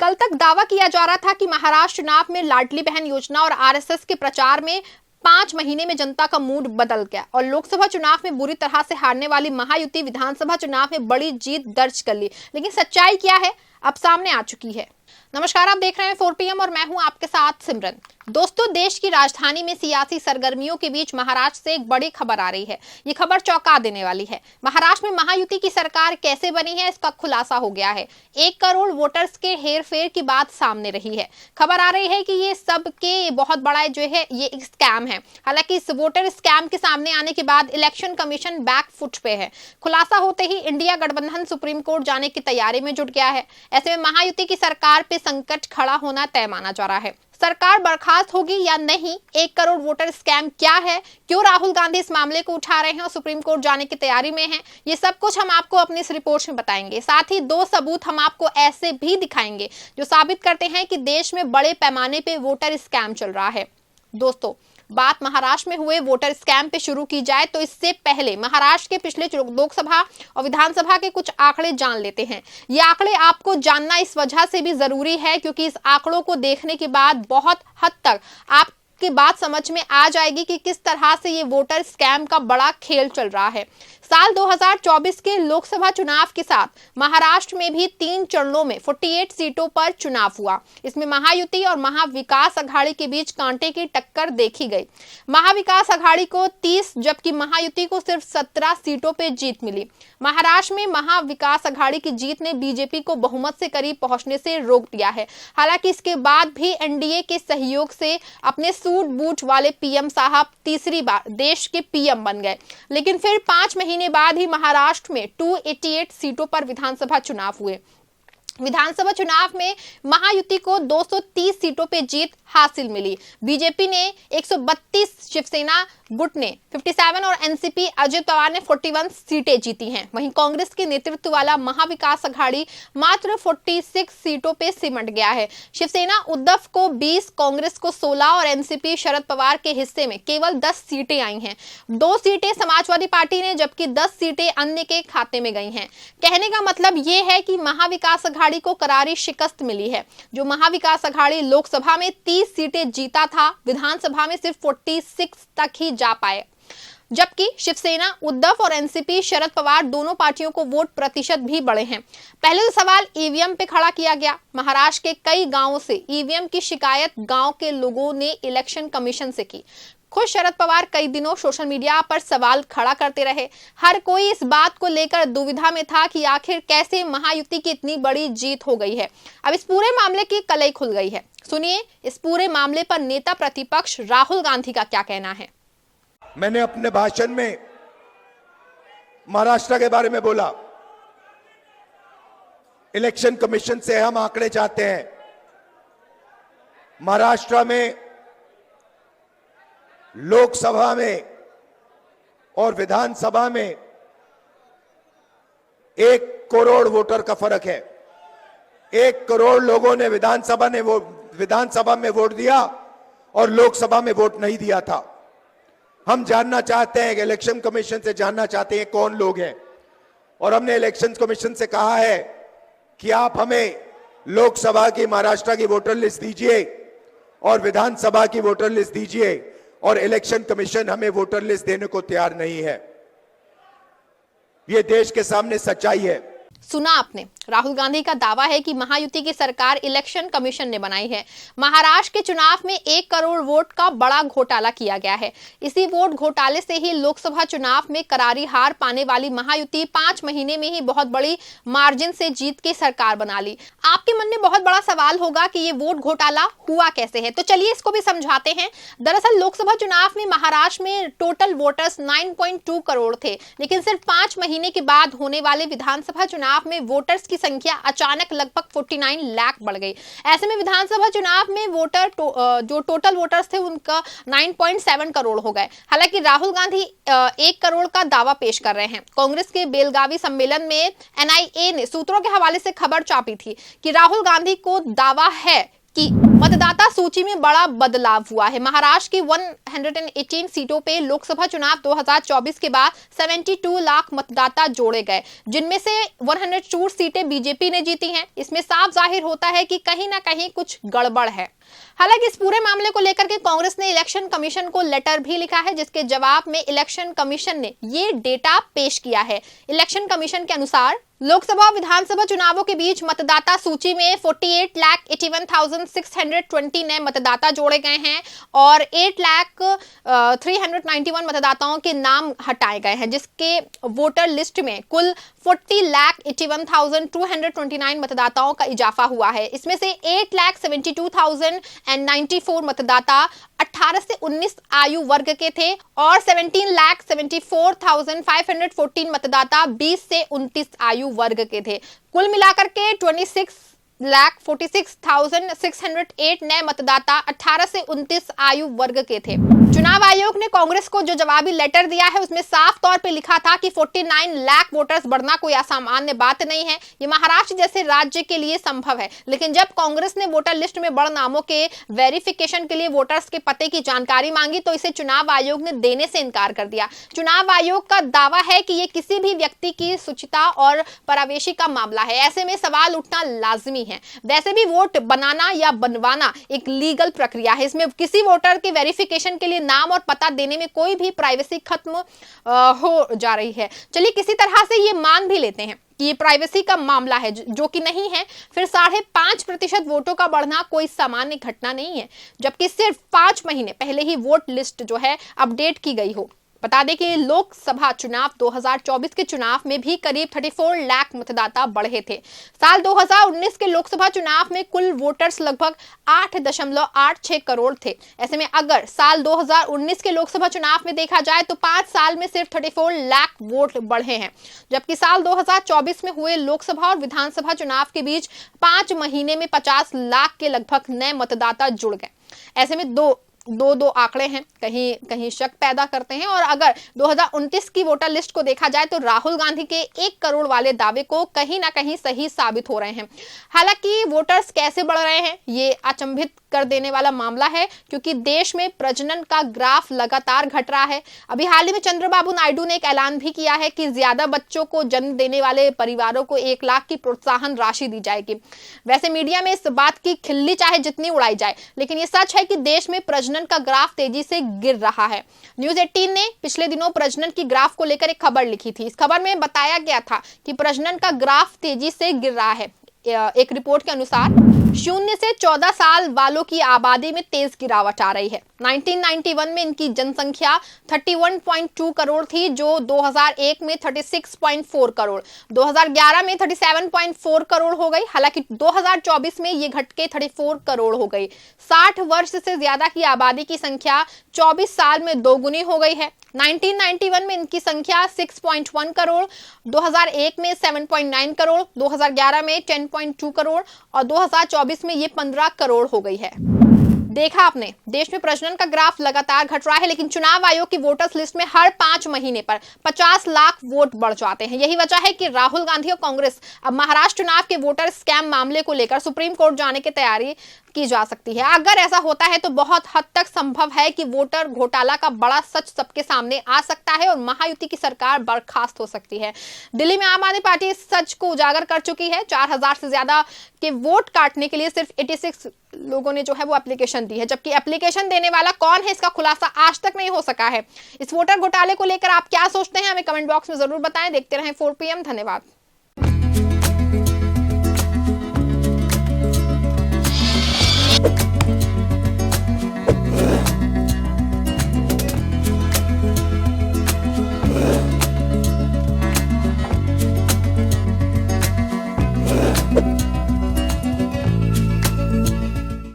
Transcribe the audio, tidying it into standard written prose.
कल तक दावा किया जा रहा था कि महाराष्ट्र चुनाव में लाडली बहन योजना और आरएसएस के प्रचार में 5 महीने में जनता का मूड बदल गया और लोकसभा चुनाव में बुरी तरह से हारने वाली महायुति विधानसभा चुनाव में बड़ी जीत दर्ज कर ली। लेकिन सच्चाई क्या है, अब सामने आ चुकी है। नमस्कार, आप देख रहे हैं 4PM और मैं हूं आपके साथ सिमरन। दोस्तों, देश की राजधानी में सियासी सरगर्मियों के बीच महाराष्ट्र से एक बड़ी खबर आ रही है। ये खबर चौंका देने वाली है। महाराष्ट्र में महायुति की सरकार कैसे बनी है, इसका खुलासा हो गया है। 1 करोड़ वोटर्स के हेरफेर की बात सामने रही है। खबर आ रही है कि ये सब के बहुत बड़ा जो है ये एक स्कैम है। हालांकि इस वोटर स्कैम के सामने आने के बाद इलेक्शन कमीशन बैक फुट पे है। खुलासा होते ही इंडिया गठबंधन सुप्रीम कोर्ट जाने की तैयारी में जुट गया है। ऐसे में महायुति की सरकार पे संकट खड़ा होना तय माना जा रहा है। सरकार बर्खास्त होगी या नहीं, 1 करोड़ वोटर स्कैम क्या है, क्यों राहुल गांधी इस मामले को उठा रहे हैं और सुप्रीम कोर्ट जाने की तैयारी में हैं, ये सब कुछ हम आपको अपनी इस रिपोर्ट में बताएंगे। साथ ही 2 सबूत हम आपको ऐसे भी दिखाएंगे जो साबित करते हैं कि देश में बड़े पैमाने पे वोटर स्कैम चल रहा है। दोस्तों, बात महाराष्ट्र में हुए वोटर स्कैम पे शुरू की जाए तो इससे पहले महाराष्ट्र के पिछले लोकसभा और विधानसभा के कुछ आंकड़े जान लेते हैं। ये आंकड़े आपको जानना इस वजह से भी जरूरी है क्योंकि इस आंकड़ों को देखने के बाद बहुत हद तक आपकी बात समझ में आ जाएगी कि किस तरह से ये वोटर स्कैम का बड़ा खेल चल रहा है। साल 2024 के लोकसभा चुनाव के साथ महाराष्ट्र में भी 3 चरणों में 48 सीटों पर चुनाव हुआ। इसमें महायुति और महाविकास अघाड़ी के बीच कांटे की टक्कर देखी गई। महाविकास अघाड़ी को 30 जबकि महायुति को सिर्फ 17 सीटों पर जीत मिली। महाराष्ट्र में महाविकास अघाड़ी की जीत ने बीजेपी को बहुमत से करीब पहुंचने से रोक दिया है। हालांकि इसके बाद भी एनडीए के सहयोग से अपने सूट बूट वाले पीएम साहब तीसरी बार देश के पीएम बन गए। लेकिन फिर 5 महीने बाद ही महाराष्ट्र में 288 सीटों पर विधानसभा चुनाव हुए। विधानसभा चुनाव में महायुति को 230 सीटों पे जीत हासिल मिली। बीजेपी ने 132, शिवसेना गुट ने 57 और एनसीपी अजित पवार ने 41 सीटें जीती हैं। वहीं कांग्रेस के नेतृत्व वाला महाविकास अघाड़ी मात्र 46 सीटों पे सिमट गया है। शिवसेना उद्धव को 20, कांग्रेस को 16 और एनसीपी शरद पवार के हिस्से में केवल 10 सीटें आई हैं। 2 सीटें समाजवादी पार्टी ने जबकि 10 सीटें अन्य के खाते में गई हैं। कहने का मतलब ये है कि महाविकास अघाड़ी को करारी शिकस्त मिली है। जो महाविकास अघाड़ी लोकसभा में 30 सीटें जीता था, विधानसभा में सिर्फ 46 तक ही जा पाए। जबकि शिवसेना उद्धव और एनसीपी शरद पवार दोनों पार्टियों को वोट प्रतिशत भी बढ़े हैं। पहले तो सवाल ईवीएम पे खड़ा किया गया। महाराष्ट्र के कई गांवों से ईवीएम की शिकायत गांव के लोगों ने इलेक्शन कमीशन से की। खुद शरद पवार कई दिनों सोशल मीडिया पर सवाल खड़ा करते रहे। हर कोई इस बात को लेकर दुविधा में था कि आखिर कैसे महायुति की इतनी बड़ी जीत हो गई है। अब इस पूरे मामले की कलई खुल गई है। सुनिए इस पूरे मामले पर नेता प्रतिपक्ष राहुल गांधी का क्या कहना है। मैंने अपने भाषण में महाराष्ट्र के बारे में बोला। इलेक्शन कमीशन से हम आंकड़े चाहते हैं। महाराष्ट्र में लोकसभा में और विधानसभा में 1 करोड़ वोटर का फर्क है। 1 करोड़ लोगों ने विधानसभा में वोट दिया और लोकसभा में वोट नहीं दिया था। हम जानना चाहते हैं कि इलेक्शन कमीशन से जानना चाहते हैं कौन लोग हैं, और हमने इलेक्शन कमीशन से कहा है कि आप हमें लोकसभा की महाराष्ट्र की वोटर लिस्ट दीजिए और विधानसभा की वोटर लिस्ट दीजिए, और इलेक्शन कमीशन हमें वोटर लिस्ट देने को तैयार नहीं है। यह देश के सामने सच्चाई है। सुना आपने, राहुल गांधी का दावा है कि महायुति की सरकार इलेक्शन कमीशन ने बनाई है। महाराष्ट्र के चुनाव में 1 करोड़ वोट का बड़ा घोटाला किया गया है। इसी वोट घोटाले से ही लोकसभा चुनाव में करारी हार पाने वाली महायुति 5 महीने में ही बहुत बड़ी मार्जिन से जीत के सरकार बना ली। आपके मन में बहुत बड़ा सवाल होगा कि ये वोट घोटाला हुआ कैसे है, तो चलिए इसको भी समझाते हैं। दरअसल लोकसभा चुनाव में महाराष्ट्र में टोटल वोटर्स 9.2 करोड़ थे, लेकिन सिर्फ 5 महीने के बाद होने वाले विधानसभा चुनाव में वोटर्स की संख्या अचानक लगभग 49 लाख बढ़ गई। ऐसे में विधानसभा चुनाव में वोटर जो टोटल वोटर्स थे उनका 9.7 करोड़ हो गए। हालांकि राहुल गांधी 1 करोड़ का दावा पेश कर रहे हैं। कांग्रेस के बेलगावी सम्मेलन में एनआईए ने सूत्रों के हवाले से खबर छापी थी कि राहुल गांधी को दावा है कि मतदाता सूची में बड़ा बदलाव हुआ है। महाराष्ट्र की 118 सीटों पे लोकसभा चुनाव 2024 के बाद 72 लाख मतदाता जोड़े गए, जिनमें से 102 सीटें बीजेपी ने जीती हैं। इसमें साफ जाहिर होता है कि कहीं ना कहीं कुछ गड़बड़ है। हालांकि इस पूरे मामले को लेकर के कांग्रेस ने इलेक्शन कमीशन को लेटर भी लिखा है, जिसके जवाब में इलेक्शन कमीशन ने ये डेटा पेश किया है। इलेक्शन कमीशन के अनुसार लोकसभा और विधानसभा चुनावों के बीच मतदाता सूची में 48,81,620 नए मतदाता जोड़े गए हैं और 8,391 मतदाताओं के नाम हटाए गए हैं, जिसके वोटर लिस्ट में कुल 40,81,229 मतदाताओं का इजाफा हुआ है। इसमें से 8,72,094 मतदाता 18 से 19 आयु वर्ग के थे और 17,74,514 मतदाता 20 से 29 आयु वर्ग के थे। कुल मिलाकर के 26,46,608 नए मतदाता 18 से 29 आयु वर्ग के थे। चुनाव आयोग ने कांग्रेस को जो जवाबी लेटर दिया है उसमें साफ तौर पे लिखा था कि 49 लाख वोटर्स बढ़ना कोई असामान्य बात नहीं है। ये महाराष्ट्र जैसे राज्य के लिए संभव है, लेकिन जब कांग्रेस ने वोटर लिस्ट में बढ़ नामों के वेरिफिकेशन के लिए वोटर्स के पते की जानकारी मांगी तो इसे चुनाव आयोग ने देने से इनकार कर दिया। चुनाव आयोग का दावा है कि ये किसी भी व्यक्ति की शुचिता और प्रावेशी का मामला है। ऐसे में सवाल उठना लाजमी है। वैसे भी वोट बनाना या बनवाना एक लीगल प्रक्रिया है। इसमें किसी वोटर के वेरिफिकेशन के लिए नाम और पता देने में कोई भी प्राइवेसी खत्म हो जा रही है। चलिए किसी तरह से ये मान भी लेते हैं कि ये प्राइवेसी का मामला है, जो कि नहीं है, फिर 5.5% वोटों का बढ़ना कोई सामान्य घटना नहीं है, जबकि सिर्फ 5 महीने पहले ही वोट लिस्ट जो है अपडेट की गई हो। बता दें कि लोकसभा चुनाव 2024 के चुनाव में भी करीब 34 लाख मतदाता बढ़े थे। साल 2019 के लोकसभा चुनाव में कुल वोटर्स लगभग 8.86 करोड़ थे। ऐसे में अगर साल 2019 के लोकसभा चुनाव में देखा जाए तो 5 साल में सिर्फ 34 लाख वोट बढ़े हैं, जबकि साल 2024 में हुए लोकसभा और विधानसभा चुनाव के बीच 5 महीने में 50 लाख के लगभग नए मतदाता जुड़ गए। ऐसे में दो आंकड़े हैं, कहीं शक पैदा करते हैं। और अगर 2029 की वोटर लिस्ट को देखा जाए तो राहुल गांधी के 1 करोड़ वाले दावे को कहीं ना कहीं सही साबित हो रहे हैं। हालांकि वोटर्स कैसे बढ़ रहे हैं ये अचंभित कर देने वाला मामला है, क्योंकि देश में प्रजनन का ग्राफ लगातार घट रहा है। अभी हाल ही में चंद्रबाबू नायडू ने एक ऐलान भी किया है कि ज्यादा बच्चों को जन्म देने वाले परिवारों को 1 लाख की प्रोत्साहन राशि दी जाएगी। वैसे मीडिया में इस बात की खिल्ली चाहे जितनी उड़ाई जाए, लेकिन ये सच है कि देश में प्रजनन का ग्राफ तेजी से गिर रहा है। न्यूज़ 18 ने पिछले दिनों प्रजनन की ग्राफ को लेकर एक खबर लिखी थी। इस खबर में बताया गया था कि प्रजनन का ग्राफ तेजी से गिर रहा है। एक रिपोर्ट के अनुसार 0 से 14 साल वालों की आबादी में तेज गिरावट आ रही है। 1991 में इनकी जनसंख्या 31.2 करोड़ थी, जो 2001 में 36.4 करोड़, 2011 में 37.4 करोड़ हो गई। हालांकि 2024 में ये घट के 34 करोड़ हो गई। 60 वर्ष से ज्यादा की आबादी की संख्या 24 साल में दोगुनी हो गई है। 1991 में इनकी संख्या 6.1 करोड़, 2001 में 7.9 करोड़, 2011 में 10.2 करोड़ और 2024 में ये 15 करोड़ हो गई है। देखा आपने, देश में प्रजनन का ग्राफ लगातार घट रहा है, लेकिन चुनाव आयोग की वोटर्स लिस्ट में हर 5 महीने पर 50 लाख वोट बढ़ जाते हैं। यही वजह है कि राहुल गांधी और कांग्रेस अब महाराष्ट्र चुनाव के वोटर स्कैम मामले को लेकर सुप्रीम कोर्ट जाने की तैयारी की जा सकती है। अगर ऐसा होता है तो बहुत हद तक संभव है कि वोटर घोटाला का बड़ा सच सबके सामने आ सकता है और महायुति की सरकार बर्खास्त हो सकती है। दिल्ली में आम आदमी पार्टी इस सच को उजागर कर चुकी है। 4000 से ज्यादा के वोट काटने के लिए सिर्फ 86 लोगों ने जो है वो एप्लीकेशन दी है, जबकि एप्लीकेशन देने वाला कौन है इसका खुलासा आज तक नहीं हो सका है। इस वोटर घोटाले को लेकर आप क्या सोचते हैं, हमें कमेंट बॉक्स में जरूर बताएं। देखते रहें 4 PM। धन्यवाद।